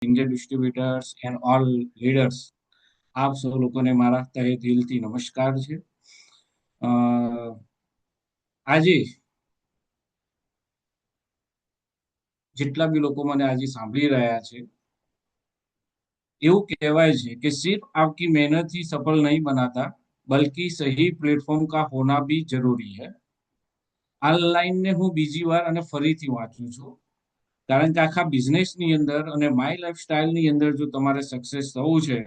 Indian distributors and all leaders આપ સૌ લોકોને મારા તહે દિલથી નમસ્કાર છે। આજે જેટલા બી લોકો મને આજે સાંભળી રહ્યા છે એવું કહેવાય છે કે सिर्फ आपकी मेहनत ही सफल नहीं बनाता बल्कि सही प्लेटफॉर्म का होना भी जरूरी है। આ લાઈનને હું બીજી વાર અને ફરીથી વાંચું છું કારણ કે આખા બિઝનેસની અંદર અને માય લાઈફસ્ટાઈલની અંદર જો તમારે સક્સેસ થવું છે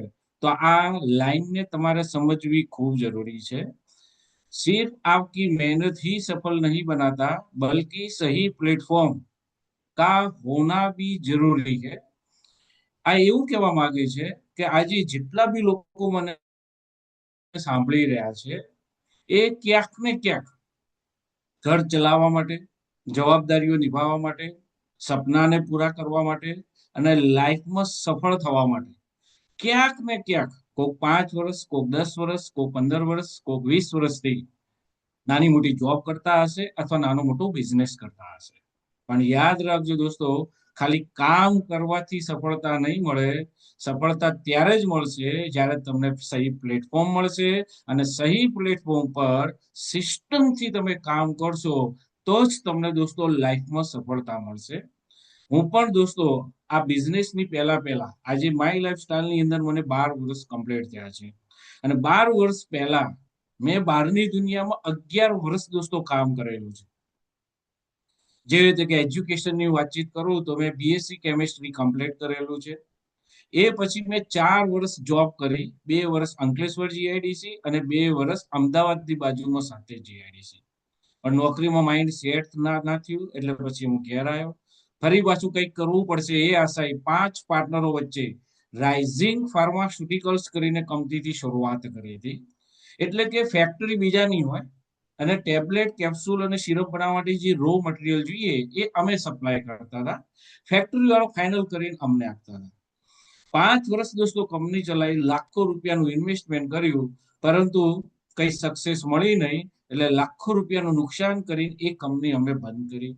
તો આ લાઈનને તમારે સમજવી ખૂબ જરૂરી છે। सिर्फ आपकी मेहनत ही सफल नहीं बनाता बल्कि सही प्लेटफॉर्म का होना भी જરૂરી है। આ એવું કહેવા માંગે છે કે આજે જેટલા બી લોકો મને સાંભળી રહ્યા છે એ ક્યાંક ને ક્યાંક ઘર ચલાવવા માટે, જવાબદારીઓ નિભાવવા માટે, સપનાને પૂરા કરવા માટે અને લાઈફમાં સફળ થવા માટે ક્યાંક ને ક્યાંક કોક 5 વર્ષ, કોક 10 વર્ષ, કોક 15 વર્ષ, કોક 20 વર્ષથી નાની મોટી જોબ કરતા હશે અથવા નાનો મોટો બિઝનેસ કરતા હશે। પણ યાદ રાખજો દોસ્તો, ખાલી કામ કરવાથી સફળતા નહીં મળે। સફળતા ત્યારે જ મળશે જ્યારે તમને સહી પ્લેટફોર્મ મળશે અને સહી પ્લેટફોર્મ પર સિસ્ટમથી તમે કામ કરશો તો જ તમને દોસ્તો લાઈફમાં સફળતા મળશે। હું પણ દોસ્તો આ બિઝનેસની પહેલા આજે માય લાઈફસ્ટાઈલની અંદર મને 12 વર્ષ કમ્પ્લીટ થયા છે અને 12 વર્ષ પહેલા મેં બહારની દુનિયામાં 11 વર્ષ દોસ્તો કામ કરેલું છે। જે રીતે કે એજ્યુકેશનની વાતચીત કરું તો મેં બીએસસી કેમિસ્ટ્રી કમ્પ્લીટ કરેલું છે। એ પછી મેં 4 વર્ષ જોબ કરી, 2 વર્ષ અંકલેશ્વર જીઆઈડીસી અને 2 વર્ષ અમદાવાદની બાજુમાં સાથે જીઆઈડીસી। પણ નોકરીમાં માઇન્ડ સેટ ના થયું એટલે પછી હું ઘેર આવ્યો। ફરી પાછું કંઈક કરવું પડશે એ આશાએ 5 પાર્ટનરો વચ્ચે રાઇઝિંગ ફાર્માસ્યુટિકલ્સ કરીને કંપનીથી શરૂઆત કરી હતી। એટલે કે ફેક્ટરી બીજાની હોય અને ટેબ્લેટ, કેપ્સ્યુલ અને સિરપ બનાવવા માટે જે રો મટીરિયલ જોઈએ એ અમે સપ્લાય કરતા હતા। ફેક્ટરી વાળો ફાઇનલ કરીને અમને આપતા હતા। 5 વર્ષ દોસ્તો કંપની ચલાવી, લાખો રૂપિયાનું ઇન્વેસ્ટમેન્ટ કર્યું, પરંતુ કઈ સક્સેસ મળી નહીં એટલે લાખો રૂપિયાનું નુકસાન કરીને એ કંપની અમે બંધ કરી।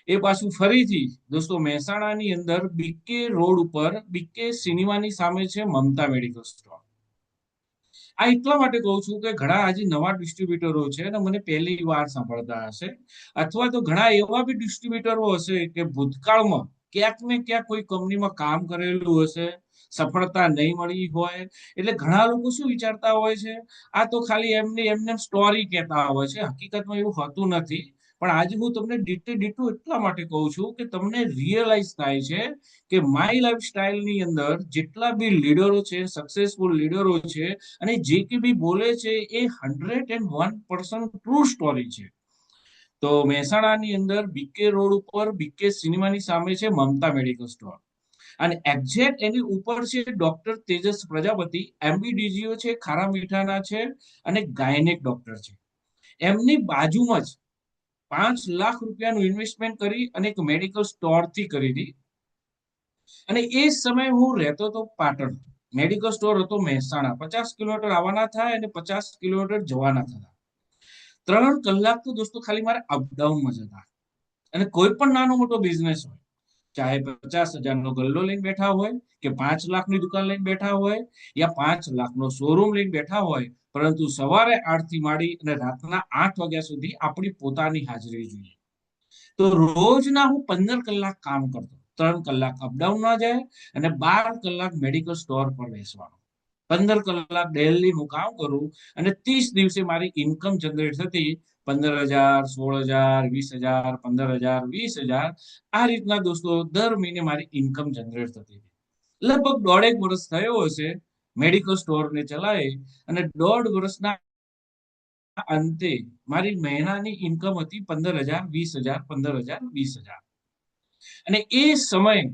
એ પાછું ફરીથી દોસ્તો મહેસાણાની અંદર બીકે રોડ ઉપર બીકે સિનેમાની સામે છે મમતા મેડિકલ સ્ટોર। આ એટલા માટે કહું છું કે ઘણા આજે નવા ડિસ્ટ્રીબ્યુટરો છે અને મને પહેલી વાર સાંભળતા હશે અથવા તો ઘણા એવા બી ડિસ્ટ્રીબ્યુટરો હશે કે ભૂતકાળમાં ક્યાંક ને ક્યાંક કોઈ કંપનીમાં કામ કરેલું હશે, સફળતા નહીં મળી હોય એટલે ઘણા લોકો શું વિચારતા હોય છે, આ તો ખાલી એમને સ્ટોરી કહેતા હોય છે, હકીકતમાં એવું હોતું નથી। પણ આજે હું તમને ડીટું એટલા માટે કહું છું કે તમને રિયલાઇઝ થાય છે કે માય લાઈફસ્ટાઈલની અંદર જેટલા બી લીડરો છે, સક્સેસફુલ લીડરો છે અને જે કે બી બોલે છે એ 101% ટ્રુ સ્ટોરી છે। તો મહેસાણાની અંદર બીકે રોડ ઉપર બીકે સિનેમાની સામે છે મમતા મેડિકલ સ્ટોર અને એક્ઝેક્ટ એની ઉપર છે ડોક્ટર તેજસ પ્રજાપતિ, એમબીડીજીઓ છે, ખારા મીઠાના છે અને ગાયનેક ડોક્ટર છે। એમની બાજુમાં જ 5 લાખ રૂપિયાનું ઇન્વેસ્ટમેન્ટ કરી અને એક મેડિકલ સ્ટોરથી કરી હતી અને એ સમયે હું રહેતો હતો પાટણ, મેડિકલ સ્ટોર હતો મહેસાણા। 50 કિલોમીટર આવવાના થાય અને 50 કિલોમીટર જવાના થતા। 3 કલાક તો દોસ્તો ખાલી મારે અપડાઉનમાં જતા અને કોઈ પણ નાનો મોટો બિઝનેસ હોય, ચાહે 50,000નો ગલ્લો લઈને બેઠા હોય કે 5 લાખની દુકાન લઈને બેઠા હોય યા 5 લાખનો શોરૂમ લઈને બેઠા હોય, પરંતુ સવારે 8 થી માંડી અને રાતના 8 વાગ્યા સુધી આપણી પોતાની હાજરી જોઈએ। તો રોજના હું 15 કલાક કામ કરતો, 3 કલાક અપડાઉન ના જાય અને 12 કલાક મેડિકલ સ્ટોર પર બેસવાનો। 15 કલાક ડેલી હું કામ કરું અને 30 દિવસે મારી ઇન્કમ જનરેટ થતી 15,000, 16,000, 20,000, 15,000, 20,000 આ રીતના દોસ્તો દર મહિને મારી ઇન્કમ જનરેટ થતી હતી। લગભગ 1.5 વર્ષ થયો હશે મેડિકલ સ્ટોરને ચલાવે અને 1.5 વર્ષના અંતે મારી મહિનાની ઇન્કમ હતી 15,000, 20,000, 15,000, 20,000 અને એ સમય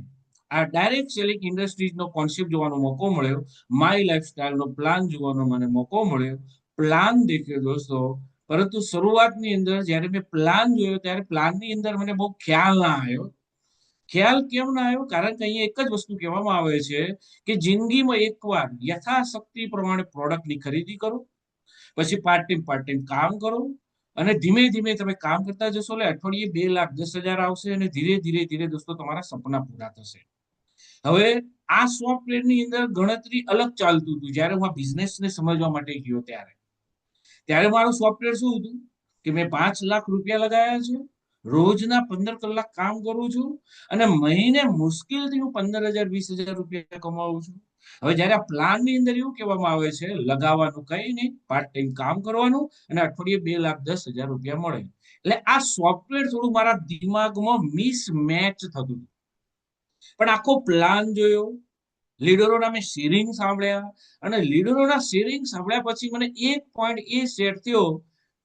આ ડાયરેક્ટ સેલિંગ ઇન્ડસ્ટ્રીઝનો કોન્સેપ્ટ જોવાનો મોકો મળ્યો, માય લાઈફસ્ટાઈલનો પ્લાન જોવાનો મને મોકો મળ્યો, પ્લાન દેખ્યો દોસ્તો। પરંતુ શરૂઆતની અંદર જ્યારે મેં પ્લાન જોયો ત્યારે પ્લાનની અંદર મને બહુ ખ્યાલ ના આવ્યો। ખ્યાલ કેમ ના આવ્યો? કારણ કે અહીંયા એક જ વસ્તુ કહેવામાં આવે છે કે જિંદગીમાં એકવાર યથાશક્તિ પ્રમાણે પ્રોડક્ટની ખરીદી કરો, પછી પાર્ટ ટાઈમ કામ કરો અને ધીમે ધીમે તમે કામ કરતા જશો એટલે અઠવાડિયે 2 લાખ, 10,000 આવશે અને ધીરે ધીરે ધીરે દોસ્તો તમારા સપના પૂરા થશે। હવે આ સોફ્ટવેરની અંદર ગણતરી અલગ ચાલતું હતું જ્યારે હું આ બિઝનેસને સમજવા માટે ગયો ત્યારે મારું સોફ્ટવેર શું હતું કે મેં 5 લાખ રૂપિયા લગાવ્યા છે, રોજના 15 કલાક કામ કરું છું અને મહિને મુશ્કેલથી હું 15,000 20,000 રૂપિયા કમાવું છું. હવે જયારે આ પ્લાનની અંદર એવું કહેવામાં આવે છે લગાવવાનું કઈ નહીં, પાર્ટ ટાઈમ કામ કરવાનું અને અઠવાડિયે 2,10,000 રૂપિયા મળે. એટલે આ સોફ્ટવેર થોડું મારા દિમાગમાં મિસમેચ થતું હતું. પણ આખો પ્લાન જોયો, લીડરોના મેં શેરિંગ સાંભળ્યા અને લીડરોના શેરિંગ સાંભળ્યા પછી મને એક પોઈન્ટ એ સેટ થયો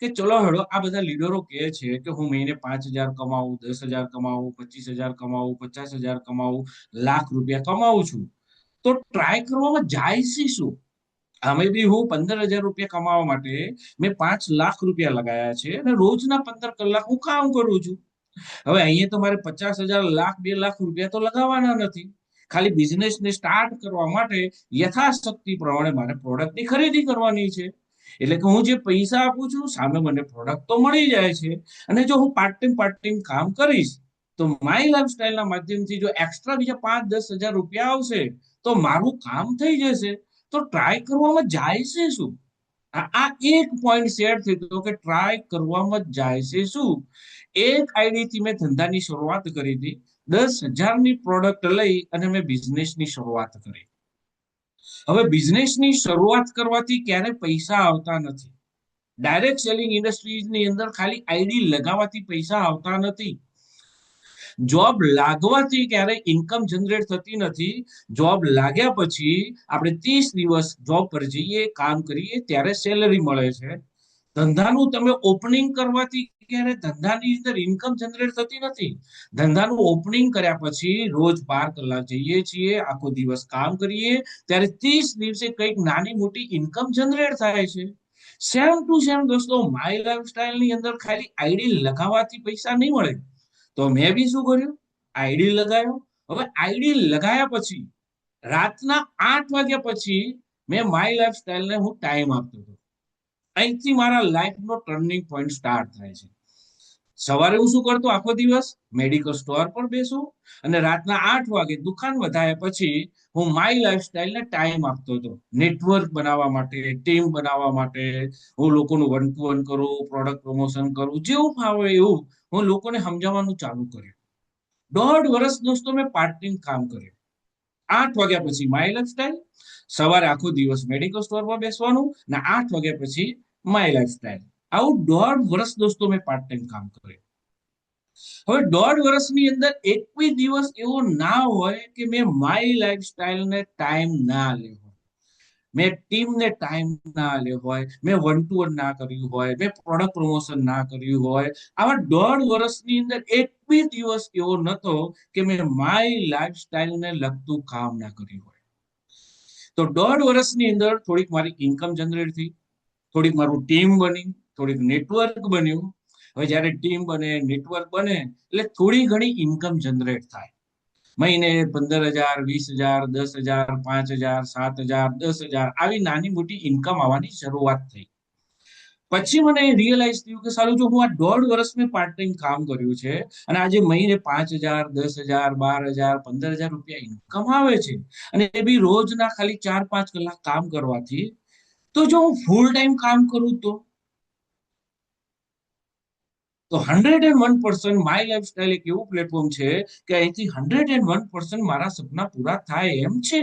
કે ચલો હેડો, આ બધા લીડરો કહે છે કે હું મહિને 5,000 કમાવું, 10,000 કમાવું, 25,000 કમાવું, 50,000 કમાવું, લાખ રૂપિયા કમાવું છું, તો ટ્રાય કરવામાં જાય છે શું? અમે બી હું 15,000 રૂપિયા કમાવા માટે મેં 5 લાખ રૂપિયા લગાયા છે અને રોજના 15 કલાક હું કામ કરું છું. હવે અહીંયા તો મારે 50,000 લાખ 2 લાખ રૂપિયા તો લગાવવાના નથી. ખાલી બિઝનેસને સ્ટાર્ટ કરવા માટે યથાશક્તિ પ્રમાણે મારે પ્રોડક્ટની ખરીદી કરવાની છે. એટલે કે હું જે પૈસા આપું છું સામે મને પ્રોડક્ટ તો મળી જાય છે. અને જો હું પાર્ટ ટાઈમ કામ કરીશ તો માય લાઈફસ્ટાઈલના માધ્યમથી જો એક્સ્ટ્રા બીજા 5-10,000 રૂપિયા આવશે તો મારું કામ થઈ જશે. તો ટ્રાય કરવામાં જાય છે શું? આ એક પોઈન્ટ સેટ થયો કે ટ્રાય કરવામાં જાય છે શું. એક આઈડી મેં ધંધાની શરૂઆત કરી હતી. 10,000ની પ્રોડક્ટ લઈ અને મેં બિઝનેસની શરૂઆત કરી. હવે બિઝનેસની શરૂઆત કરવાથી ક્યારે પૈસા આવતા નથી. ડાયરેક્ટ સેલિંગ ઇન્ડસ્ટ્રીઝની અંદર ખાલી આઈડી લગાવવાથી પૈસા આવતા નથી. જોબ લાગવાથી ક્યારે ઇન્કમ જનરેટ થતી નથી. જોબ લાગ્યા પછી આપણે 30 દિવસ જોબ પર જઈએ, કામ કરીએ, ત્યારે સેલરી મળે છે. ધંધાનું તમે ઓપનિંગ કરવાથી ક્યારે ધંધાની અંદર ઇન્કમ જનરેટ થતી નથી. ધંધાનું ઓપનિંગ કર્યા પછી રોજ 12 કલાક જઈએ છીએ, આખો દિવસ કામ કરીએ, ત્યારે 30 દિવસે કંઈક નાની મોટી ઇન્કમ જનરેટ થાય છે. સેમ ટુ સેમ દોસ્તો, માય લાઈફસ્ટાઈલ ની અંદર ખાલી આઈડી લગાવવાથી પૈસા નહીં મળે. તો મેં બી શું કર્યું, આઈડી લગાવ્યો. હવે આઈડી લગાવ્યા પછી રાતના 8 વાગ્યા પછી મેં માય લાઈફસ્ટાઈલને હું ટાઈમ આપતો હતો. અહીંથી મારા લાઈફનો ટર્નિંગ પોઈન્ટ સ્ટાર્ટ થાય છે. સવારે હું શું કરતો, આખો દિવસ મેડિકલ સ્ટોર પર બેસું અને રાતના 8 વાગે દુકાન વધાર્યા પછી હું માય લાઈફસ્ટાઈલને ટાઈમ આપતો હતો. નેટવર્ક બનાવવા માટે, ટીમ બનાવવા માટે, હું લોકોનું 1-to-1 કરું, પ્રોડક્ટ પ્રમોશન કરું, જેવું ફાવે એવું હું લોકોને સમજાવવાનું ચાલુ કર્યું. 1.5 વર્ષ દોસ્તો મેં પાર્ટ ટાઈમ કામ કર્યું. 8 વાગ્યા પછી માય લાઈફસ્ટાઈલ, સવારે આખો દિવસ મેડિકલ સ્ટોર પર બેસવાનું ને 8 વાગ્યા પછી માય લાઈફસ્ટાઈલ. આવું 1.5 વર્ષ દોસ્તો મેં પાર્ટ ટાઈમ કામ કર્યું. હવે 1.5 વર્ષની અંદર એક બી દિવસ એવો ના હોય કે મેં માય લાઈફસ્ટાઈલને ટાઈમ ના લેવો, મેં ટીમને ટાઈમ ના આલ્યો હોય, મેં 1-to-1 ના કર્યું હોય, મેં પ્રોડક્ટ પ્રમોશન ના કર્યું હોય. આવા 1.5 વર્ષની અંદર એક બી દિવસ એવો નતો કે મેં માય લાઈફસ્ટાઈલને લગતું કામ ના કર્યું હોય. તો 1.5 વર્ષની અંદર થોડીક મારી ઇન્કમ જનરેટ થઈ, થોડીક મારું ટીમ બની, થોડીક નેટવર્ક બન્યું. હવે જ્યારે ટીમ બને, નેટવર્ક બને એટલે થોડી ઘણી ઇન્કમ જનરેટ થાય. મહિને 15,000, 20,000, 10,000, 5,000, 7,000, 10,000 આવી નાની મોટી ઇન્કમ આવવાની શરૂઆત થઈ. પછી મને રિયલાઇઝ થયું કે સારું, જો હું આ 1.5 વર્ષ મેં પાર્ટ ટાઈમ કામ કર્યું છે અને આજે મહિને 5,000, 10,000, 12,000, 15,000 રૂપિયા ઇન્કમ આવે છે અને એ બી રોજના ખાલી 4-5 કલાક કામ કરવાથી, તો જો હું ફૂલ ટાઈમ કામ કરું તો 101% માય લાઈફસ્ટાઈલ એક એવું પ્લેટફોર્મ છે કે અહીંથી 101% મારા સપના પૂરા થાય એમ છે.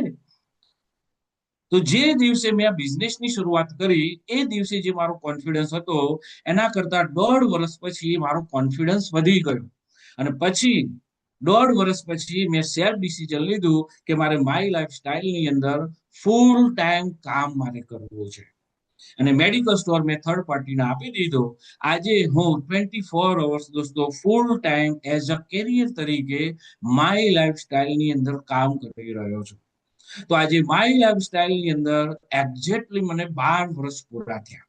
તો જે દિવસે મેં આ બિઝનેસની શરૂઆત કરી એ દિવસે જે મારો કોન્ફિડન્સ હતો એના કરતા 1.5 વર્ષ પછી મારો કોન્ફિડન્સ વધી ગયો. અને પછી 1.5 વર્ષ પછી મેં સેલ્ફ ડિસિઝન લીધું કે મારે માય લાઈફસ્ટાઈલની અંદર ફૂલ ટાઈમ કામ મારે કરવું છે અને મેડિકલ સ્ટોર મેં થર્ડ પાર્ટીને આપી દીધો. આજે હું 24 અવર્સ દોસ્તો full time as a career તરીકે માય લાઈફસ્ટાઈલની અંદર કામ કરી રહ્યો છું. તો આજે માય લાઈફસ્ટાઈલની અંદર એક્ઝેક્ટલી મને 12 વર્ષ પૂરા થયા.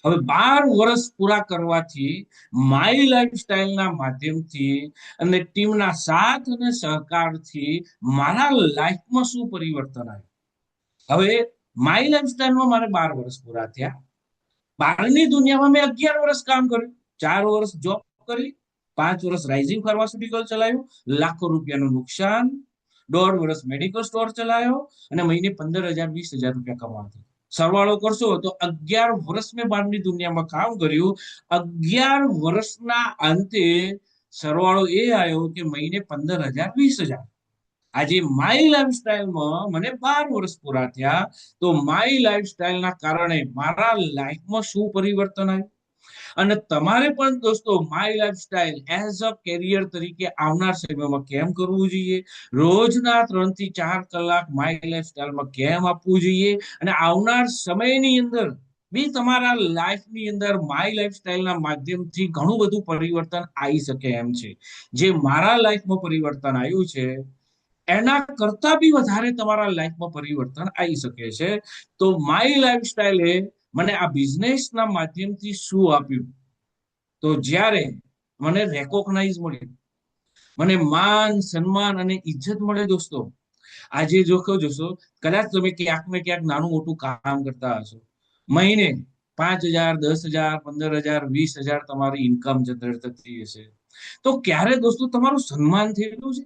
હવે 12 વર્ષ પૂરા કરવાથી માય લાઈફસ્ટાઈલના માધ્યમથી અને ટીમના સાથ અને સહકારથી મારા લાઈફમાં શું પરિવર્તન આવ્યું. હવે માય લાઈફસ્ટાઈલમાં મારે 12 વર્ષ પૂરા થયા. બહારની દુનિયામાં મેં 11 વર્ષ કામ કર્યું, 4 વર્ષ જોબ કરી, 5 વર્ષ રાઇઝિંગ ફાર્માસ્યુટિકલ ચલાવ્યું, લાખો રૂપિયાનું નુકસાન, 1.5 વર્ષ મેડિકલ સ્ટોર ચલાવ્યો અને મહિને 15,000 20,000 રૂપિયા કમાતો. સરવાળો કરશો તો 11 વર્ષ મેં બહારની દુનિયામાં કામ કર્યું. 11 વર્ષના અંતે સરવાળો એ આવ્યો કે મહિને 15,000 20,000. આજે માય લાઈફસ્ટાઈલમાં મને 12 વર્ષ પૂરા થયા. તો માય લાઈફસ્ટાઈલના કારણે મારા લાઈફમાં શું પરિવર્તન આવ્યું? અને તમારે પણ દોસ્તો my lifestyle as a career તરીકે આવનાર સમયમાં કેમ કરવું જોઈએ, રોજના 3 થી 4 કલાક માય લાઈફસ્ટાઈલમાં કેમ આપવું જોઈએ, અને આવનાર સમયની અંદર બી તમારા લાઈફની અંદર માય લાઈફસ્ટાઈલના માધ્યમથી ઘણું બધું પરિવર્તન આવી શકે એમ છે. જે મારા લાઈફમાં પરિવર્તન આવ્યું છે એના કરતા બી વધારે તમારા લાઈફમાં પરિવર્તન આવી શકે છે. તો માય લાઈફસ્ટાઈલે મને આ બિઝનેસના માધ્યમથી શું આપ્યું? તો જ્યારે મને રેકોગ્નાઇઝ મળ્યું, મને માન સન્માન અને ઇજ્જત મળે દોસ્તો. આજે જોશો કદાચ તમે ક્યાંક ને ક્યાંક નાનું મોટું કામ કરતા હશો, મહિને 5,000 10,000 15,000 20,000 તમારી ઇન્કમ જનરેટ થતી હશે, તો ક્યારે દોસ્તો તમારું સન્માન થયેલું છે?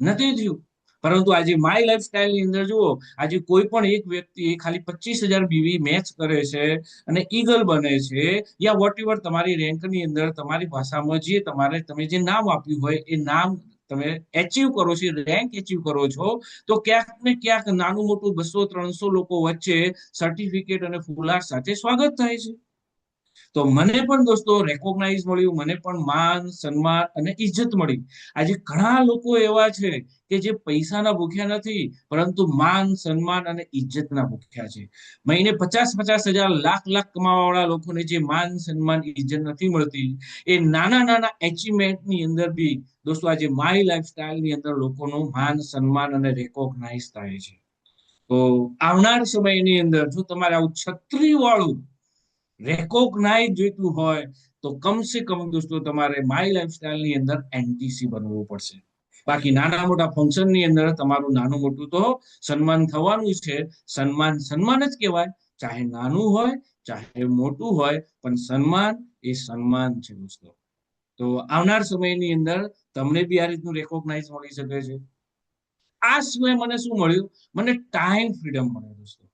નથી થયું. પરંતુ આજે માય લાઈફસ્ટાઈલની અંદર જુઓ, આજે કોઈ પણ એક વ્યક્તિ ખાલી 25,000 બીવી મેચ કરે છે અને ઈગલ બને છે, યા વોટ એવર તમારી રેન્કની અંદર તમારી ભાષામાં જે તમે જે નામ આપ્યું હોય એ નામ તમે એચીવ કરો છો, રેન્ક એચીવ કરો છો, તો ક્યાંક ને ક્યાંક નાનું મોટું 200-300 લોકો વચ્ચે સર્ટિફિકેટ અને ફુલાર સાથે સ્વાગત થાય છે. તો મને પણ દોસ્તો રેકોગ્નાઇઝ મળ્યું, મને પણ માન સન્માન અને ઇજ્જત મળી. આજે ઘણા લોકો એવા છે કે જે પૈસાના ભૂખ્યા નથી, પરંતુ માન સન્માન અને ઇજ્જતના ભૂખ્યા છે. મહિને 50,000 લાખ લાખ કમાવા વાળા લોકોને જે માન સન્માન ઇજ્જત નથી મળતી, એ નાના નાના એચિવમેન્ટની અંદર બી દોસ્તો આજે માય લાઈફસ્ટાઈલની અંદર લોકોનું માન સન્માન અને રેકોગ્નાઇઝ થાય છે. તો આવનાર સમયની અંદર જો તમારે આવું છત્રી વાળું રેકોગ્નાઇઝ જોઈતું હોય તો કમસે કમ દોસ્તો તમારે માય લાઈફસ્ટાઈલની અંદર એનટીસી બનવું પડશે. બાકી નાના મોટા ફંક્શનની અંદર તમારું નાનું મોટું તો સન્માન થવાનું છે. સન્માન સન્માન જ કહેવાય, ચાહે નાનું હોય ચાહે મોટું હોય, પણ સન્માન એ સન્માન છે દોસ્તો. તો આવનાર સમયની અંદર તમને બી આ રીતનું રેકોગ્નાઇઝ મળી શકે છે. આ સિવાય મને શું મળ્યું? મને ટાઈમ ફ્રીડમ મળે દોસ્તો.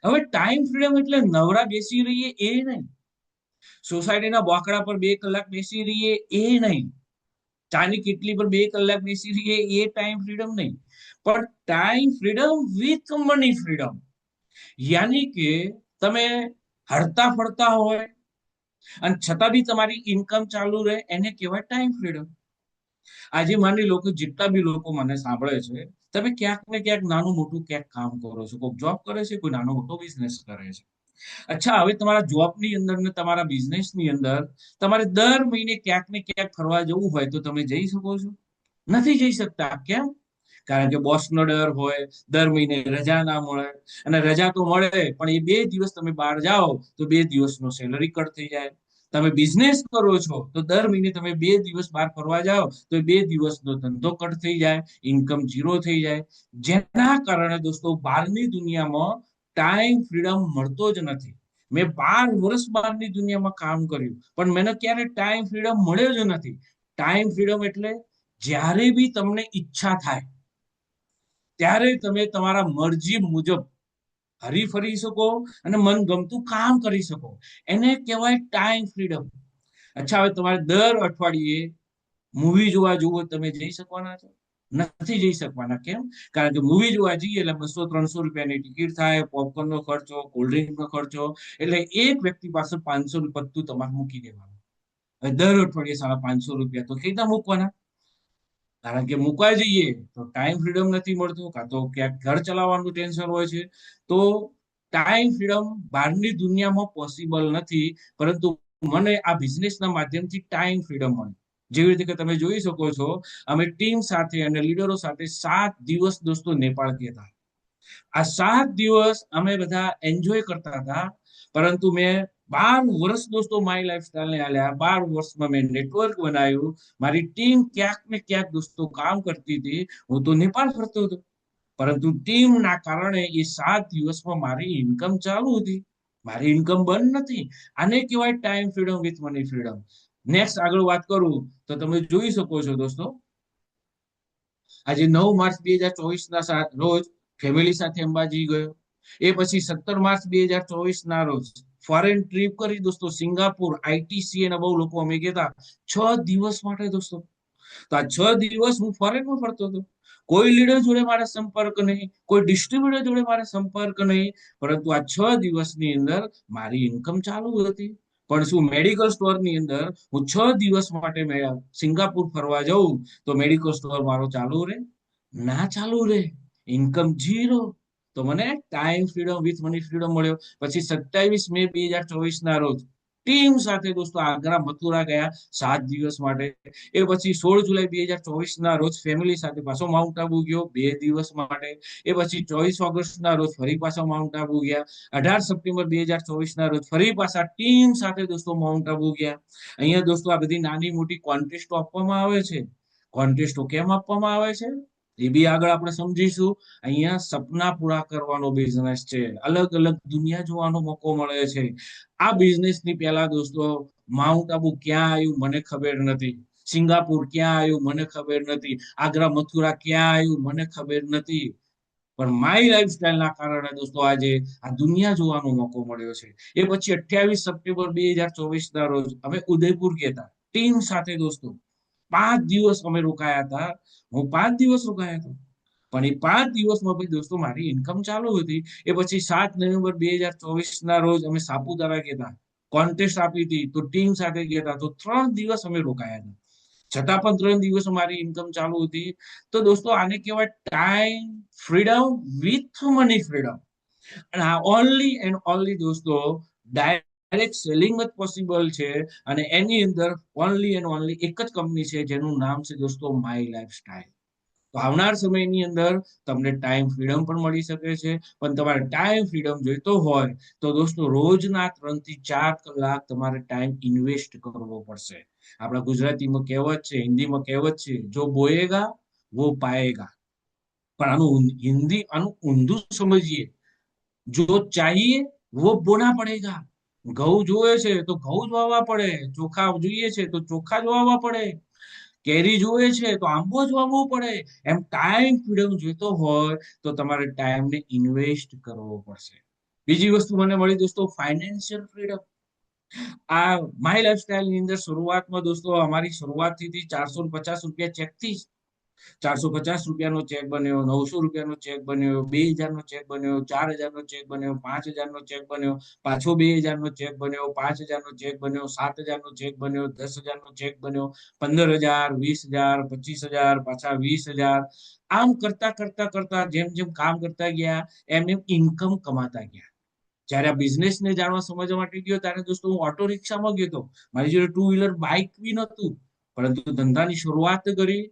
હવે ટાઈમ ફ્રીડમ એટલે નવરા બેસી રહીએ એ નહીં, સોસાયટીના બોકડા પર 2 કલાક બેસી રહીએ એ નહીં, ચાની કેટલી પર 2 કલાક બેસી રહીએ એ ટાઈમ ફ્રીડમ નહીં, પણ time freedom with money freedom. યાની કે તમે હરતા ફરતા હોય અને છતાં બી તમારી ઇન્કમ ચાલુ રહે, એને કહેવાય ટાઈમ ફ્રીડમ. આજે માની લો કે જેટલા બી લોકો મને સાંભળે છે, તમે ક્યાંક ને ક્યાંક નાનું મોટું ક્યાંક કામ કરો છો, કોઈ જોબ કરે છે, કોઈ નાનો મોટો બિઝનેસ કરે છે. અચ્છા, હવે તમારા જોબની અંદર ને તમારા બિઝનેસની અંદર તમારે દર મહિને ક્યાંક ને ક્યાંક ફરવા જવું હોય તો તમે જઈ શકો છો? નથી જઈ શકતા. કેમ? કારણ કે બોસનો ડર હોય, દર મહિને રજા ના મળે, અને રજા તો મળે પણ એ 2 દિવસ તમે બહાર જાઓ તો 2 દિવસનો સેલરી કટ થઈ જાય. તમે બિઝનેસ કરો છો તો દર મહિને તમે 2 દિવસ બહાર ફરવા જાઓ તો 2 દિવસનો ધંધો કટ થઈ જાય, ઇન્કમ ઝીરો થઈ જાય. જેના કારણે દોસ્તો બહારની દુનિયામાં ટાઈમ ફ્રીડમ મળતો જ નથી. મેં 12 વર્ષ બહારની દુનિયામાં કામ કર્યું પણ મને ક્યારે ટાઈમ ફ્રીડમ મળ્યો જ નથી. ટાઈમ ફ્રીડમ એટલે જ્યારે બી તમને ઈચ્છા થાય ત્યારે તમે તમારા મરજી મુજબ હરી ફરી શકો અને મનગમતું કામ કરી શકો, એને કહેવાય ટાઈમ ફ્રીડમ. અચ્છા, હવે તમારે દર અઠવાડિયે મૂવી જોવા જવું તમે જઈ શકવાના છો? નથી જઈ શકવાના. કેમ? કારણ કે મૂવી જોવા જઈએ એટલે 200-300 રૂપિયાની ટિકિટ થાય, પોપકોર્નનો ખર્ચો, કોલ્ડ્રિંકનો ખર્ચો, એટલે એક વ્યક્તિ પાસે 500 રૂપિયા તમારે મૂકી દેવાનું. હવે દર અઠવાડિયે 550 રૂપિયા તો કઈ રીતના મૂકવાના? કારણ કે મૂકવા જઈએ તો ટાઈમ ફ્રીડમ નથી મળતું, કાં તો ક્યાંક ઘર ચલાવવાનું ટેન્શન હોય છે. તો ટાઈમ ફ્રીડમ બહારની દુનિયામાં પોસિબલ નથી, પરંતુ મને આ બિઝનેસના માધ્યમથી ટાઈમ ફ્રીડમ મળે. જેવી રીતે કે તમે જોઈ શકો છો, અમે ટીમ સાથે અને લીડરો સાથે 7 દિવસ દોસ્તો નેપાળ ગયા હતા. આ 7 દિવસ અમે બધા એન્જોય કરતા હતા, પરંતુ મેં 12 વર્ષ દોસ્તો માય લાઈફસ્ટાઈલને આલ્યા. 12 વર્ષમાં મેં નેટવર્ક બનાવ્યું, મારી ટીમ ક્યાંક ને ક્યાંક દોસ્તો કામ કરતી હતી, હું તો નેપાળ ફરતો હતો, પરંતુ ટીમના કારણે એ 7 દિવસમાં મારી ઇન્કમ ચાલુ હતી, મારી ઇન્કમ બંધ નથી. આને કહેવાય time freedom with money freedom. Next આગળ વાત કરું તો તમે જોઈ શકો છો દોસ્તો, આજે 9 માર્ચ 2024 ના રોજ ફેમિલી સાથે અંબાજી ગયો. એ પછી 17 માર્ચ 2024 ના રોજ ફોરેન ટ્રીપ કરી દોસ્તો, સિંગાપુર. આઈટીસી અને બહુ લોકો અમે ગયા 6 દિવસ માટે દોસ્તો. તો આ 6 દિવસ હું ફોરેનમાં ફરતો હતો. કોઈ લીડર જોડે મારે સંપર્ક નહીં, કોઈ ડિસ્ટ્રીબ્યુટર જોડે મારે સંપર્ક નહીં, પરંતુ આ 6 દિવસની અંદર મારી ઇન્કમ ચાલુ હતી. પણ શું મેડિકલ સ્ટોરની અંદર હું 6 દિવસ માટે સિંગાપુર ફરવા જાઉં તો મેડિકલ સ્ટોર મારો ચાલુ રહે? ના ચાલુ રહે. Income zero. તો મને time freedom with money freedom મળ્યો. પછી 27 મે 2024 ના રોજ ટીમ સાથે દોસ્તો આગ્રા મથુરા ગયા 7 દિવસ માટે. એ પછી 16 જુલાઈ 2024 ના રોજ ફેમિલી સાથે પાછો માઉન્ટ આબુ ગયો 2 દિવસ માટે. એ પછી 24 ઓગસ્ટ ના રોજ ફરી પાછા માઉન્ટ આબુ ગયા. 18 સપ્ટેમ્બર 2024 ના રોજ ફરી પાછા ટીમ સાથે દોસ્તો માઉન્ટ આબુ ગયા. અહીંયા દોસ્તો આ બધી નાની મોટી કોન્ટેસ્ટો આપવામાં આવે છે. કોન્ટેસ્ટો કેમ આપવામાં આવે છે એ બી આગળ આપણે સમજીશું. અહીંયા સપના પૂરા કરવાનો બિઝનેસ છે, અલગ અલગ દુનિયા જોવાનો મોકો મળે છે. આ બિઝનેસ ની પહેલા દોસ્તો માઉન્ટ આબુ ક્યાં આવ્યું મને ખબર નથી, સિંગાપુર ક્યાં આવ્યું મને ખબર નથી, આગ્રા મથુરા ક્યાં આવ્યું મને ખબર નથી. પણ માય લાઈફસ્ટાઈલ ના કારણે દોસ્તો આજે આ દુનિયા જોવાનો મોકો મળ્યો છે. એ પછી 28 સપ્ટેમ્બર 2024 ના રોજ અમે ઉદયપુર ગયા હતા ટીમ સાથે દોસ્તો. 5 દિવસ અમે રોકાયા હતા. હું 5 દિવસ રોકાયા હતો. પણ એ 5 દિવસમાં ભાઈ દોસ્તો મારી ઇન્કમ ચાલુ હતી. એ પછી 7 નવેમ્બર 2024 ના રોજ અમે સાપુતારા ગયા હતા, કોન્ટેસ્ટ આપી હતી તો ટીમ સાથે ગયા હતા. તો 3 દિવસ અમે રોકાયા હતા. છતાં પણ 3 દિવસ મારી ઇન્કમ ચાલુ હતી. તો દોસ્તો આને કહેવાય time freedom with money freedom. અને આ ઓનલી એન્ડ ઓનલી દોસ્તો ડાયરેક્ટ સેલિંગ જ પોસિબલ છે. અને એની અંદર ઓનલી એન્ડ ઓનલી એક જ કંપની છે જેનું નામ છે દોસ્તો માય લાઈફસ્ટાઈલ. તો આવનાર સમયની અંદર તમને ટાઈમ ફ્રીડમ પણ મળી શકે છે. પણ તમારે ટાઈમ ફ્રીડમ જોઈતો હોય તો દોસ્તો રોજના 3 થી 4 કલાક તમારે ટાઈમ ઇન્વેસ્ટ કરવો પડશે. આપણા ગુજરાતીમાં કહેવત છે, હિન્દીમાં કહેવત છે, જો બોએગા વો પાએગા. પણ આનું હિન્દી આનું ઊંધું સમજીએ, જો ચાહીએ વો બોના પડેગા. ઘઉં જોઈએ છે તો ઘઉં જ વાવવા પડે, ચોખા જોઈએ છે તો ચોખા જ વાવવા પડે, કેરી જોઈએ છે તો આંબો જ વાવવો પડે. એમ ટાઈમ ફ્રીડમ જોઈતો હોય તો તમારે ટાઈમને ઇન્વેસ્ટ કરવો પડશે. બીજી વસ્તુ મને મળી દોસ્તો ફાઇનાન્શિયલ ફ્રીડમ. આ માય લાઈફસ્ટાઈલ ની અંદર શરૂઆતમાં દોસ્તો અમારી શરૂઆત થઈ હતી 450 રૂપિયા ચેક થી. 450 રૂપિયાનો ચેક બન્યો, 900 રૂપિયાનો ચેક બન્યો, 2000નો ચેક બન્યો, 4000નો ચેક બન્યો, 5000નો ચેક બન્યો, પાછો 2000નો ચેક બન્યો, 5000નો ચેક બન્યો, 7000નો ચેક બન્યો, 10,000નો ચેક બન્યો, 15,000, 20,000, 25,000, પાછા 20,000. આમ કરતા કરતા કરતા જેમ જેમ કામ કરતા ગયા એમ એમ ઇન્કમ કમાતા ગયા. જયારે આ બિઝનેસ ને જાણવા સમજવા માટે ગયો ત્યારે દોસ્તો હું ઓટો રિક્ષામાં ગયો હતો. મારી જોડે 2 વ્હીલર બાઇક બી નતું. પરંતુ ધંધાની શરૂઆત કરી.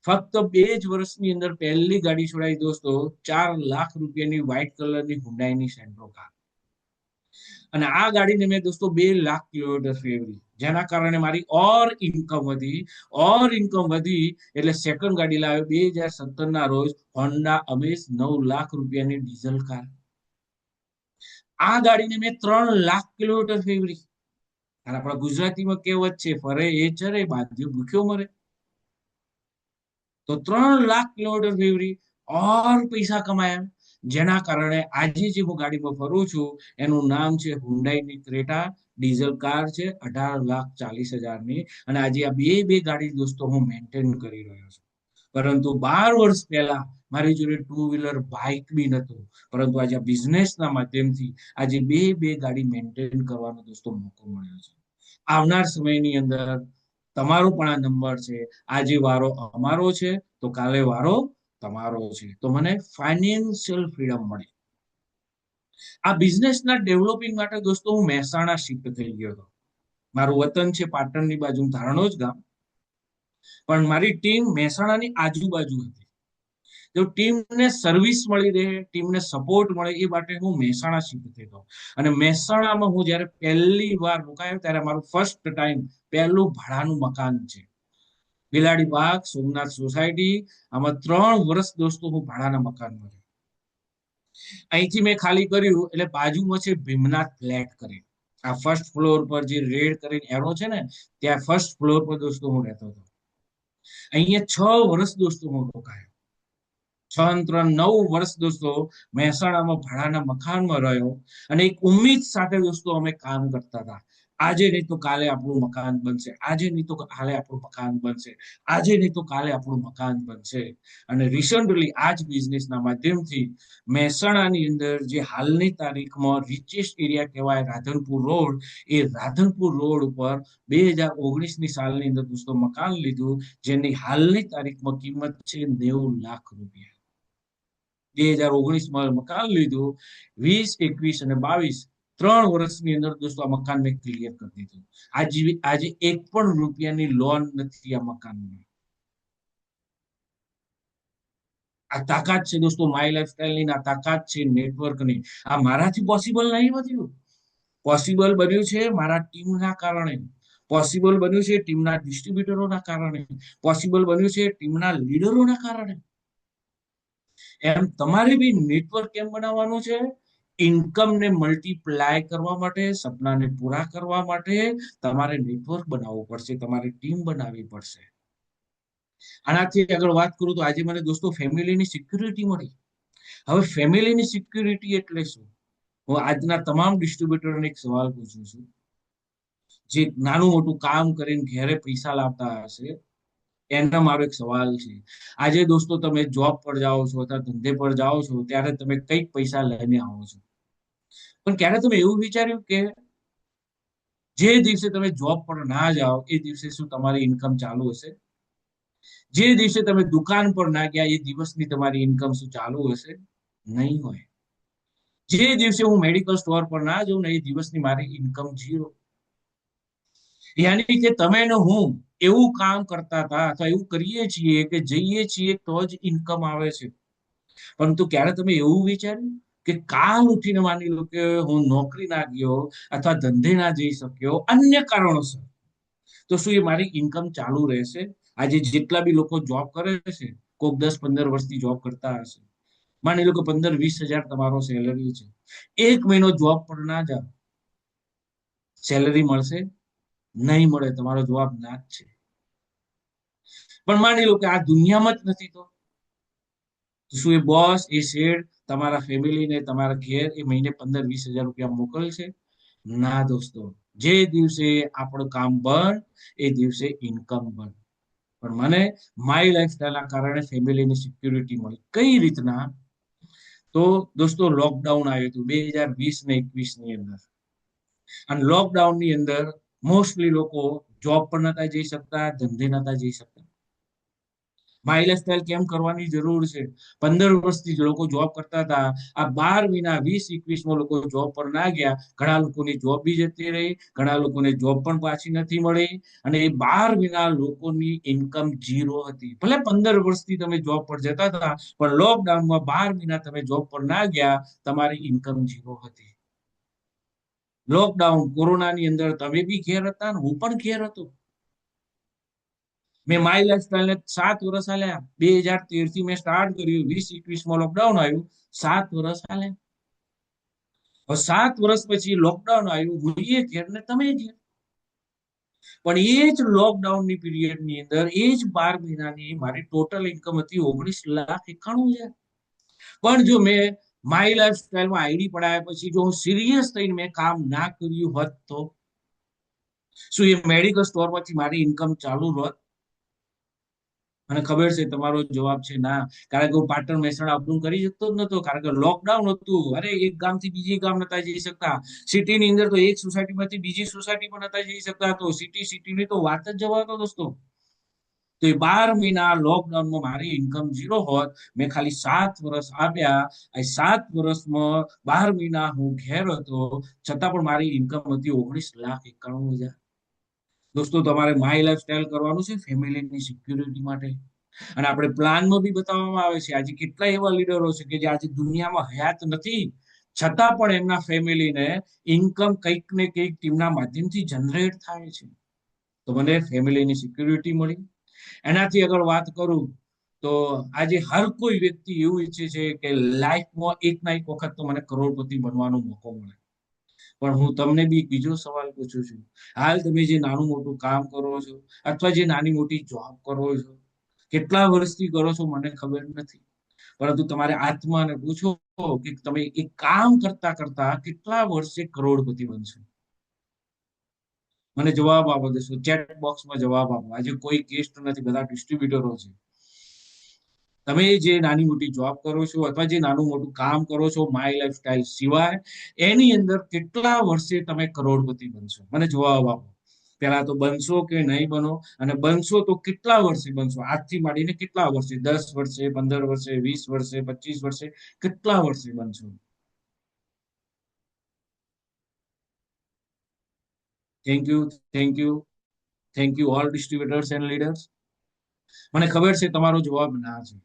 ફક્ત 2 જ વર્ષની અંદર પહેલી ગાડી છોડાઈ દોસ્તો 4 લાખ રૂપિયાની વ્હાઈટ કલરની હુન્ડાઈની સેન્ટ્રો કાર. અને આ ગાડીને મેં દોસ્તો 2 લાખ કિલોમીટર ફેરવી, જેના કારણે મારી ઓર ઇન્કમ વધી. ઓર ઇન્કમ વધી એટલે સેકન્ડ ગાડી લાવ્યો 2017 ના રોજ હોન્ડા અમેઝ 9 લાખ રૂપિયાની ડીઝલ કાર. આ ગાડીને મેં 3 લાખ કિલોમીટર ફેરવી. અને આપણા ગુજરાતીમાં કહેવત છે, ફરે એ ચરે બાંધ્યો ભૂખ્યો મરે. તો 3 લાખ કિલોમીટર ફેરવી ઓર પૈસા કમાયા. જેના કારણે આજે જે હું ગાડીમાં ફરું છું એનું નામ છે હુન્ડાઈની ક્રેટા, ડીઝલ કાર છે 18,40,000ની. અને આજે આ બે બે ગાડી દોસ્તો હું મેન્ટેન કરી રહ્યો છું. પરંતુ 12 વર્ષ પહેલા મારી જોડે 2 વ્હીલર બાઇક બી નતું. પરંતુ આજે બિઝનેસના માધ્યમથી આજે બે બે ગાડી મેન્ટેન કરવાનો દોસ્તો મોકો મળ્યો છે. આવનાર સમયની અંદર તમારો પણ આ નંબર છે. આજે વારો અમારો છે તો કાલે વારો તમારો છે. તો મને ફાઇનાન્શિયલ ફ્રીડમ મળી. આ બિઝનેસના ડેવલપિંગ માટે દોસ્તો હું મહેસાણા શિફ્ટ થઈ ગયો હતો. મારું વતન છે પાટણની બાજુ ધારણોજ ગામ. પણ મારી ટીમ મહેસાણાની આજુબાજુ હતી. જો ટીમને સર્વિસ મળી રહે, ટીમને સપોર્ટ મળે એ માટે હું મહેસાણા શિફ્ટ થયો. અને મહેસાણામાં હું જયારે પહેલી વાર રોકાયો ત્યારે મારું ફર્સ્ટ ટાઈમ પહેલું ભાડાનું મકાન છે. બિલાડી બાગ સોમનાથ સોસાયટી. આમાં 3 વર્ષ દોસ્તો હું ભાડાના મકાનમાં રહ્યો. અહીંથી મેં ખાલી કર્યું એટલે બાજુમાં છે ભીમનાથ ફ્લેટ કરી. આ ફર્સ્ટ ફ્લોર પર જે રેડ કરીને એરો છે ને ત્યાં ફર્સ્ટ ફ્લોર પર દોસ્તો હું રહેતો હતો. અહીંયા 6 વર્ષ દોસ્તો હું રોકાયો. 6 3 9 વર્ષ દોસ્તો મહેસાણામાં ભાડાના મકાનમાં રહ્યો અને એક ઉમ્મીદ સાથે દોસ્તો અમે કામ કરતા હતા. આજે નહીં તો કાલે આપણું મકાન બનશે, આજે નહીં તો કાલે આપણું મકાન બનશે, આજે નહીં તો કાલે આપણું મકાન બનશે. અને રિસન્ટલી આ જ બિઝનેસના માધ્યમથી મહેસાણાની અંદર જે હાલની તારીખમાં રિચેસ્ટ એરિયા કહેવાય રાધનપુર રોડ, એ રાધનપુર રોડ ઉપર 2019ની સાલની અંદર દોસ્તો મકાન લીધું, જેની હાલની તારીખમાં કિંમત છે 90 લાખ રૂપિયા. 2019માં મકાન લીધું, 20 21 અને 22 3 વર્ષની અંદર દોસ્તો આ મકાન મેં ક્લિયર કરી દીધું. આજે 1 પણ રૂપિયાની લોન નથી આ મકાનમાં. આ તાકાત છે દોસ્તો માય લાઈફસ્ટાઈલની, આ તાકાત છે નેટવર્કની. આ મારાથી પોસિબલ નહીં બન્યું. પોસિબલ બન્યું છે મારા ટીમના કારણે, પોસિબલ બન્યું છે ટીમના ડિસ્ટ્રીબ્યુટરોના કારણે, પોસિબલ બન્યું છે ટીમના લીડરોના કારણે. એમ તમારે બી નેટવર્ક કેમ બનાવવાનું છે? ઇન્કમને મલ્ટીપ્લાય કરવા માટે, સપનાને પૂરા કરવા માટે તમારે નેટવર્ક બનાવવું પડશે, તમારે ટીમ બનાવવી પડશે. આનાથી આગળ વાત કરું તો આજે મને દોસ્તો ફેમિલીની સિક્યુરિટી મળી. હવે ફેમિલીની સિક્યુરિટી એટલે શું? હું આજના તમામ ડિસ્ટ્રીબ્યુટરને એક સવાલ પૂછું છું, જે નાનું મોટું કામ કરીને ઘરે પૈસા લાવતા હશે, એનો મારો એક સવાલ છે. આજે દોસ્તો તમે જોબ પર જાઓ છો અથવા ધંધે પર જાઓ છો, ત્યારે તમે કઈક પૈસા લઈને આવો છો, પણ ક્યારે તમે એવું વિચાર્યું કે જે દિવસે તમે જોબ પર ના જાઓ એ દિવસે શું તમારી ઇન્કમ ચાલુ હશે? જે દિવસે તમે દુકાન પર ના ગયા એ દિવસની તમારી ઇન્કમ શું ચાલુ હશે? નહીં હોય. જે દિવસે હું મેડિકલ સ્ટોર પર ના જાઉં ને એ દિવસની મારી ઇન્કમ 0. યાની કે તમે ને હું એવું કામ કરતા હતા અથવા એવું કરીએ છીએ કે જઈએ છીએ તો જ ઇન્કમ આવે છે. પરંતુ ક્યારે તમે એવું વિચાર્યું કે કાલ ઉઠીને માની લો કે હું નોકરી ના ગયો અથવા ધંધે ના જઈ શક્યો અન્ય કારણોસર, તો શું એ મારી ઇન્કમ ચાલુ રહેશે? આજે જેટલા બી લોકો જોબ કરે છે, કોઈક 10 15 વર્ષથી જોબ કરતા હશે, માની લો કે 15 20 હજાર તમારો સેલરી છે, 1 મહિનો જોબ પર ના જાઓ, સેલરી મળશે? નહીં મળે. તમારો જવાબ ના જ છે. પણ માની લો કે આ દુનિયામાં જ નથી, તો શું એ બોસ, એ શેડ તમારા ફેમિલીને તમારા ઘેર એ મહિને 15 20 હજાર રૂપિયા મોકલશે? ના દોસ્તો. જે દિવસે આપણું કામ બંધ એ દિવસે ઇન્કમ બંધ. પણ મને માય લાઈફસ્ટાઈલના કારણે ફેમિલીની સિક્યુરિટી મળી. કઈ રીતના? તો દોસ્તો લોકડાઉન આવ્યું હતું 2020 ને 21 ની અંદર, અને લોકડાઉનની અંદર મોસ્ટલી લોકો જોબ પર નતા જઈ શકતા, ધંધે નતા જઈ શકતા. માય લાઈફસ્ટાઈલ કેમ કરવાની જરૂર છે? 15 વર્ષથી લોકો જોબ કરતા હતા, આ 12 મહિના 20 21માં લોકો જોબ પર ના ગયા, ઘણા લોકોની જોબ બી જતી રહી, ઘણા લોકોને જોબ પણ પાછી નથી મળી, અને એ 12 મહિના લોકોની ઇન્કમ 0 હતી. ભલે 15 વર્ષથી તમે જોબ પર જતા હતા, પણ લોકડાઉનમાં 12 મહિના તમે જોબ પર ના ગયા, તમારી ઇન્કમ 0 હતી. લોકડાઉન કોરોનાની અંદર તમે બી ઘેર હતા ને હું પણ ઘેર હતો. મેં માય લાઈફસ્ટાઈલને 7 વર્ષ હાલ્યા. 2013થી મેં સ્ટાર્ટ કર્યું, 20 21માં લોકડાઉન આવ્યું, 7 વર્ષ હાલ્યા. હવે 7 વર્ષ પછી લોકડાઉન આવ્યું, હું એ ઘેર ને તમે ઘેર. પણ એ જ લોકડાઉનની પીરિયડની અંદર એ જ 12 મહિનાની મારી ટોટલ ઇન્કમ હતી 19,91,000. પણ જો મેં માય લાઈફસ્ટાઈલમાં આઈડી પડાયા પછી જો હું સિરિયસ થઈને મેં કામ ના કર્યું હોત તો શું એ મેડિકલ સ્ટોરમાંથી મારી ઇન્કમ ચાલુ હોત? મને ખબર છે તમારો જવાબ છે ના, કારણ કે હું પાટણ મહેસાણા અપડાઉન કરી શકતો જ નતો, કારણ કે લોકડાઉન હતું. અરે એક ગામથી બીજે ગામ નતા જઈ શકતા, સિટીની અંદર તો એક સોસાયટીમાંથી બીજી સોસાયટી પણ નતા જઈ શકતા, તો સિટીની તો વાત જ જવા દો દોસ્તો. તો એ 12 મહિના લોકડાઉનમાં મારી ઇન્કમ 0 હોત. મેં ખાલી 7 વર્ષ આપ્યા, એ 7 વર્ષમાં 12 મહિના હું ઘેર હતો, છતાં પણ મારી ઇન્કમ હતી 19,91,000. દોસ્તો તમારે માય લાઈફસ્ટાઈલ કરવાનું છે ફેમિલીની સિક્યુરિટી માટે. અને આપણે પ્લાનમાં બી બતાવવામાં આવે છે. આજે કેટલા એવા લીડરો છે કે જે આજે દુનિયામાં હયાત નથી, છતાં પણ એમના ફેમિલીને ઇન્કમ કંઈક ને કંઈક ટીમના માધ્યમથી જનરેટ થાય છે. તો મને ફેમિલીની સિક્યુરિટી મળી. એનાથી આગળ વાત કરું તો આજે હર કોઈ વ્યક્તિ એવું ઈચ્છે છે કે લાઈફમાં એક ના એક વખત તો મને કરોડપતિ બનવાનો મોકો મળે. પણ હું તમને બી બીજો સવાલ પૂછું છું, હાલ તમે જે નાનું મોટું કામ કરો છો અથવા જે નાની મોટી જોબ કરો છો, કેટલા વર્ષથી કરો છો મને ખબર નથી, પરંતુ તમારે આત્માને પૂછો કે તમે એક કામ કરતા કરતા કેટલા વર્ષે કરોડપતિ બનશો. મને જવાબ આપો દેશો, ચેટ બોક્સમાં જવાબ આપો. આજે કોઈ ગેસ્ટ નથી, બધા ડિસ્ટ્રીબ્યુટરો છે. તમે જે નાની મોટી જોબ કરો છો અથવા જે નાનું મોટું કામ કરો છો માય લાઈફસ્ટાઈલ સિવાય, એની અંદર કેટલા વર્ષે તમે કરોડપતિ બનશો? મને જવાબ આપો. પેલા તો બનશો કે નહીં બનો, અને બનશો તો કેટલા વર્ષે બનશો? આજથી માંડીને કેટલા વર્ષે? 10 વર્ષે, 15 વર્ષે, 20 વર્ષે, 25 વર્ષે, કેટલા વર્ષે બનશો? Thank you, thank you, thank you all distributors and leaders. મને ખબર છે તમારો જવાબ ના છે,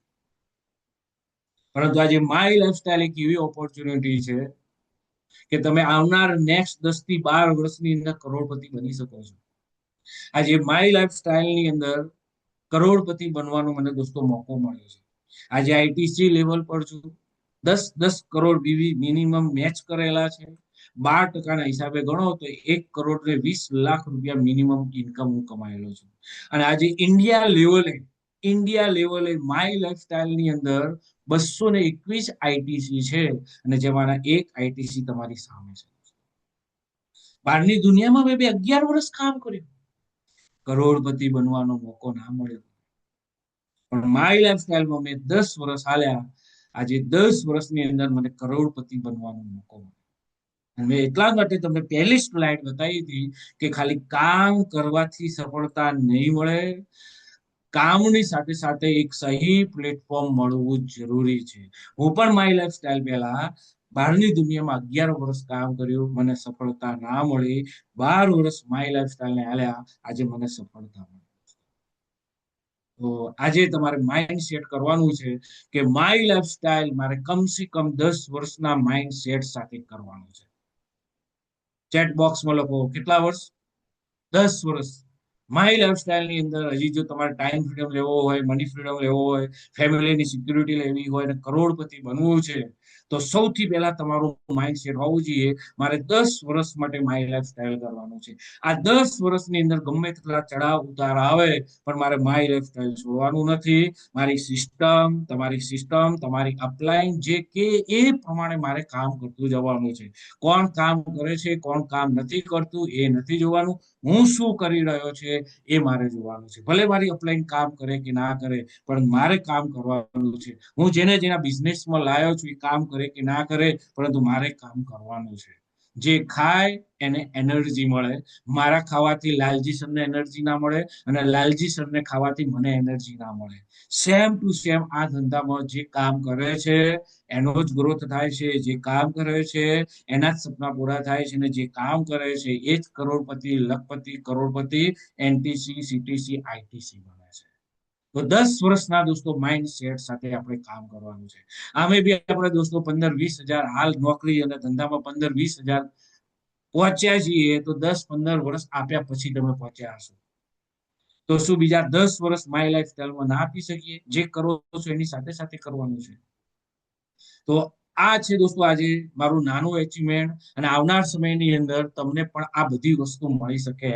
પરંતુ આજે માય લાઈફસ્ટાઈલ એક એવી ઓપોર્ચ્યુનિટી છે કે તમે આવનાર નેક્સ્ટ 10 થી 12 વર્ષની અંદર કરોડપતિ બની શકો છો. આજે માય લાઈફસ્ટાઈલની અંદર કરોડપતિ બનવાનો મને દોસ્તો મોકો મળ્યો છે. આજે આઈટીસી લેવલ પર છું. 10-10 કરોડ બીવી મિનિમમ મેચ કરેલા છે. 12% હિસાબે ગણો તો 1 કરોડ ને 20 લાખ રૂપિયા મિનિમમ ઇન્કમ હું કમાયેલો છું. અને આજે ઇન્ડિયા લેવલે માય લાઈફસ્ટાઈલ ની અંદર 221 આઈટીસી છે, અને જેમાંના એક આઈટીસી તમારી સામે છે. બહારની દુનિયામાં મેં 11 વર્ષ કામ કર્યું, કરોડપતિ બનવાનો મોકો ના મળ્યો. પણ માય લાઈફસ્ટાઈલમાં મેં 10 વર્ષ હાલ્યા. આજે 10 વર્ષની અંદર મને કરોડપતિ બનવાનો મોકો મળ્યો. અને મેં એટલા માટે તમને પહેલી સ્લાઇડ બતાવી હતી કે ખાલી કામ કરવાથી સફળતા નહીં મળે, કામની સાથે સાથે એક સહી પ્લેટફોર્મ મળવું જરૂરી છે. હું પણ માય લાઈફસ્ટાઈલ પહેલા બહારની દુનિયામાં 11 વર્ષ કામ કર્યું, મને સફળતા ના મળી. 12 વર્ષ માય લાઈફસ્ટાઈલને હાલ્યા, આજે મને સફળતા મળી. તો આજે તમારે માઇન્ડ સેટ કરવાનું છે કે માય લાઈફસ્ટાઈલ મારે કમસે કમ 10 વર્ષના માઇન્ડ સેટ સાથે કરવાનું છે. ચેટ બોક્સમાં લખો કેટલા વર્ષ? 10 વર્ષ. માય લાઈફસ્ટાઈલની અંદર હજી જો તમારે ટાઈમ ફ્રીડમ લેવો હોય, મની ફ્રીડમ લેવો હોય, ફેમિલીની સિક્યુરિટી લેવી હોય અને કરોડપતિ બનવું છે, તો સૌથી પહેલા તમારું માઇન્ડસેટ હોવું જોઈએ મારે 10 વર્ષ માટે માય લાઈફસ્ટાઈલ કરવાનું છે. આ 10 વર્ષની અંદર ગમે તેટલા ચડાવ ઉતાર આવે, પણ મારે માય લાઈફસ્ટાઈલ છોડવાનું નથી. મારી સિસ્ટમ, તમારી અપલાઈન જે કે એ પ્રમાણે મારે કામ કરતું જવાનું છે. કોણ કામ કરે છે, કોણ કામ નથી કરતું એ નથી જોવાનું. હું શું કરી રહ્યો છે એ મારે જોવાનું છે. ભલે મારી અપલાઈન કામ કરે કે ના કરે, પણ મારે કામ કરવાનું છે. હું જેને જેના બિઝનેસમાં લાવ્યો છું એ કામ કરે કે ના કરે, પરંતુ મારે કામ કરવાનું છે. જે ખાય એને એનર્જી મળે. મારા ખાવાથી લાલજી સરને એનર્જી ના મળે, અને લાલજી સરને ખાવાથી મને એનર્જી ના મળે. સેમ ટુ સેમ આ ધંધામાં જે કામ કરે છે એનો જ ગ્રોથ થાય છે, જે કામ કરે છે એના જ સપના પૂરા થાય છે, અને જે કામ કરે છે એ જ કરોડપતિ, લખપતિ, કરોડપતિ, એનટીસી, સીટીસી, આઈટીસી બને છે. તો 10 વર્ષના દોસ્તો માઇન્ડ સેટ સાથે આપણે કામ કરવાનું છે. આમે બી આપણે દોસ્તો 15-20 હજાર હાલ નોકરી અને ધંધામાં 15-20 હજાર પહોંચ્યા છીએ, તો 10-15 વર્ષ આપ્યા પછી તમે પહોંચ્યા હશો. તો શું બીજા 10 વર્ષ માય લાઈફ સ્ટાઈલમાં ના આપી શકીએ? જે કરો છો એની સાથે સાથે કરવાનું છે. તો આ છે દોસ્તો આજે મારું નાનું એચિવમેન્ટ, અને આવનાર સમયની અંદર તમને પણ આ બધી વસ્તુ મળી શકે